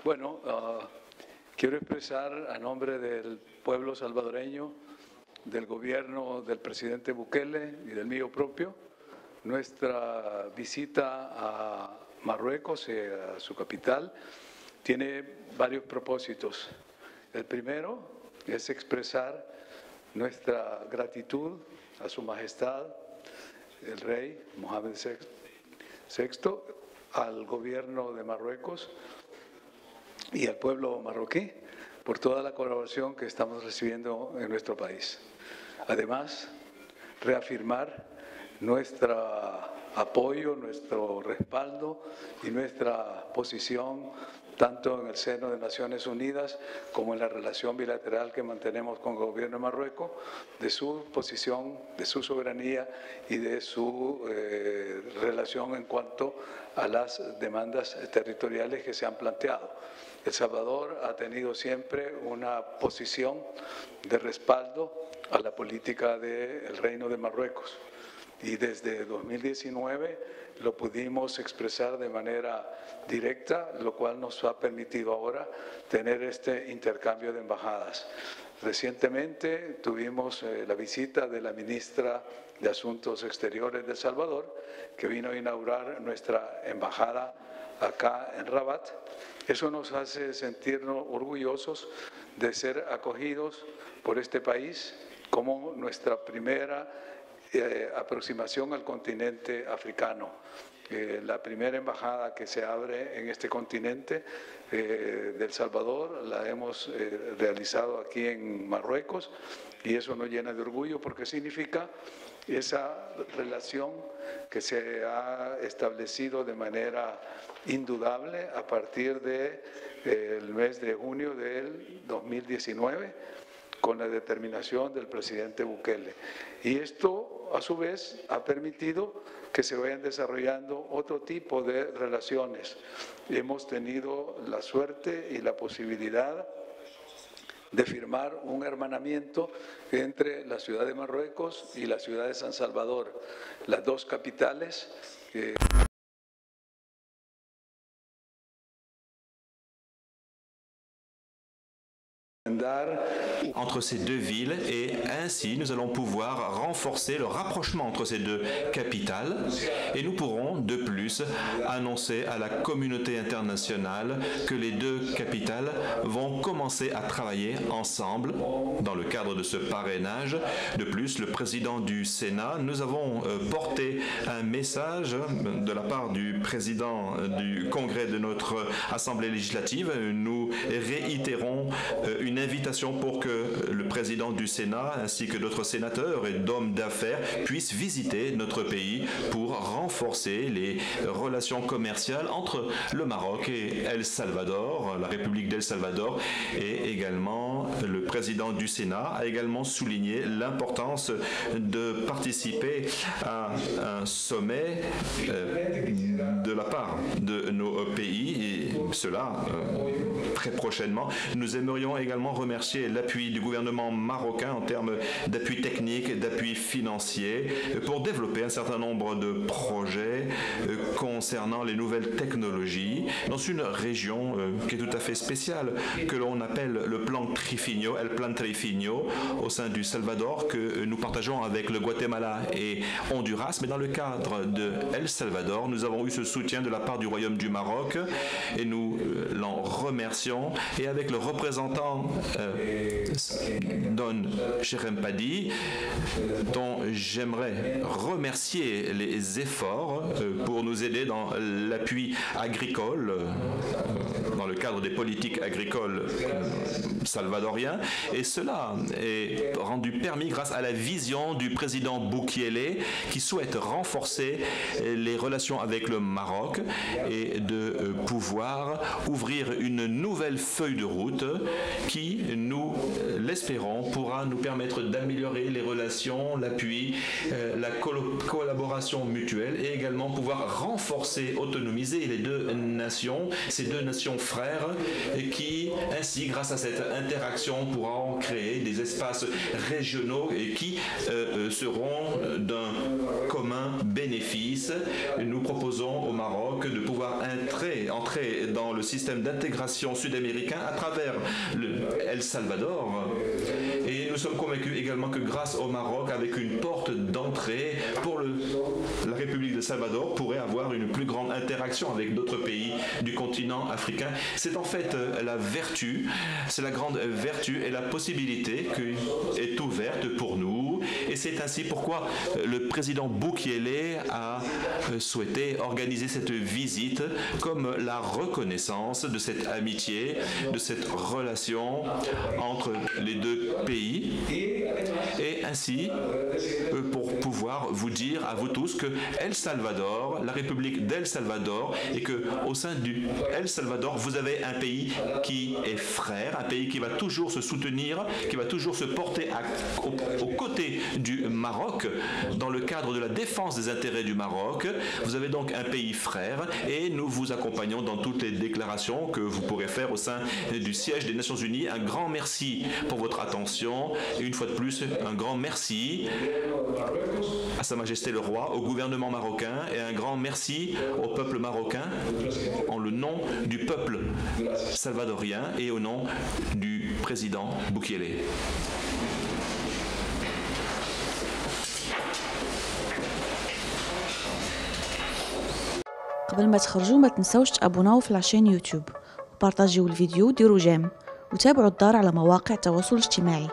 Bueno, quiero expresar a nombre del pueblo salvadoreño, del gobierno del presidente Bukele y del mío propio, nuestra visita a Marruecos, a su capital, tiene varios propósitos. El primero es expresar nuestra gratitud a su majestad, el rey Mohamed VI, al gobierno de Marruecos y al pueblo marroquí por toda la colaboración que estamos recibiendo en nuestro país. Además, reafirmar nuestro apoyo, nuestro respaldo y nuestra posición tanto en el seno de Naciones Unidas como en la relación bilateral que mantenemos con el gobierno de Marruecos, de su posición, de su soberanía y de su relación en cuanto a las demandas territoriales que se han planteado. El Salvador ha tenido siempre una posición de respaldo a la política del Reino de Marruecos y desde 2019 lo pudimos expresar de manera directa, lo cual nos ha permitido ahora tener este intercambio de embajadas. Recientemente tuvimos la visita de la ministra de Asuntos Exteriores de El Salvador, que vino a inaugurar nuestra embajada acá en Rabat. Eso nos hace sentirnos orgullosos de ser acogidos por este país como nuestra primera aproximación al continente africano. La primera embajada que se abre en este continente de El Salvador la hemos realizado aquí en Marruecos y eso nos llena de orgullo porque significa esa relación que se ha establecido de manera indudable a partir del mes de junio del 2019 con la determinación del presidente Bukele. Y esto, a su vez, ha permitido que se vayan desarrollando otro tipo de relaciones. Hemos tenido la suerte y la posibilidad de firmar un hermanamiento entre la ciudad de Marruecos y la ciudad de San Salvador, las dos capitales. Entre ces deux villes et ainsi nous allons pouvoir renforcer le rapprochement entre ces deux capitales et nous pourrons de plus annoncer à la communauté internationale que les deux capitales vont commencer à travailler ensemble dans le cadre de ce parrainage. De plus, le président du Sénat, nous avons porté un message de la part du président du Congrès de notre Assemblée législative. Nous réitérons une invitation pour que le président du Sénat ainsi que d'autres sénateurs et d'hommes d'affaires puissent visiter notre pays pour renforcer les relations commerciales entre le Maroc et El Salvador, la République d'El Salvador, et également le président du Sénat a également souligné l'importance de participer à un sommet de la part de nos pays et cela très prochainement. Nous aimerions également remercier l'appui du gouvernement marocain en termes d'appui technique, d'appui financier pour développer un certain nombre de projets concernant les nouvelles technologies dans une région qui est tout à fait spéciale que l'on appelle le plan Trifinio, El Plan Trifinio au sein du Salvador que nous partageons avec le Guatemala et Honduras, mais dans le cadre de El Salvador, nous avons eu ce soutien de la part du Royaume du Maroc et nous nous l'en remercions. Et avec le représentant Don Cherempadi, dont j'aimerais remercier les efforts pour nous aider dans l'appui agricole, dans le cadre des politiques agricoles salvadoriens. Et cela est rendu permis grâce à la vision du président Bukele qui souhaite renforcer les relations avec le Maroc et de pouvoir ouvrir une nouvelle feuille de route qui, nous l'espérons, pourra nous permettre d'améliorer les relations, l'appui, la collaboration mutuelle et également pouvoir renforcer, autonomiser les deux nations, ces deux nations frères qui, ainsi, grâce à cette interaction, pourront créer des espaces régionaux et qui seront d'un commun bénéfice. Nous proposons au Maroc de pouvoir entrer dans le système d'intégration sud-américain à travers le El Salvador. Et nous sommes convaincus également que grâce au Maroc, avec une porte d'entrée pour la République de Salvador, pourrait avoir une plus grande interaction avec d'autres pays du continent africain. C'est en fait la vertu, c'est la grande vertu et la possibilité qui est ouverte pour nous. Et c'est ainsi pourquoi le président Bukele a souhaité organiser cette visite comme la reconnaissance de cette amitié, de cette relation entre les deux pays. Et ainsi, pour pouvoir vous dire à vous tous que El Salvador, la République d'El Salvador, et que au sein du El Salvador, vous avez un pays qui est frère, un pays qui va toujours se soutenir, qui va toujours se porter aux côtés du Maroc dans le cadre de la défense des intérêts du Maroc. Vous avez donc un pays frère et nous vous accompagnons dans toutes les déclarations que vous pourrez faire au sein du siège des Nations Unies. Un grand merci pour votre attention et une fois de plus, un grand merci à Sa Majesté le Roi, au gouvernement marocain et un grand merci au peuple marocain en le nom du peuple salvadorien et au nom du président Bukele. قبل ما تخرجوا ما تنسوش تابوناو في العشان يوتيوب وبارطاجيو الفيديو وديروا جيم وتابعوا الدار على مواقع التواصل الاجتماعي.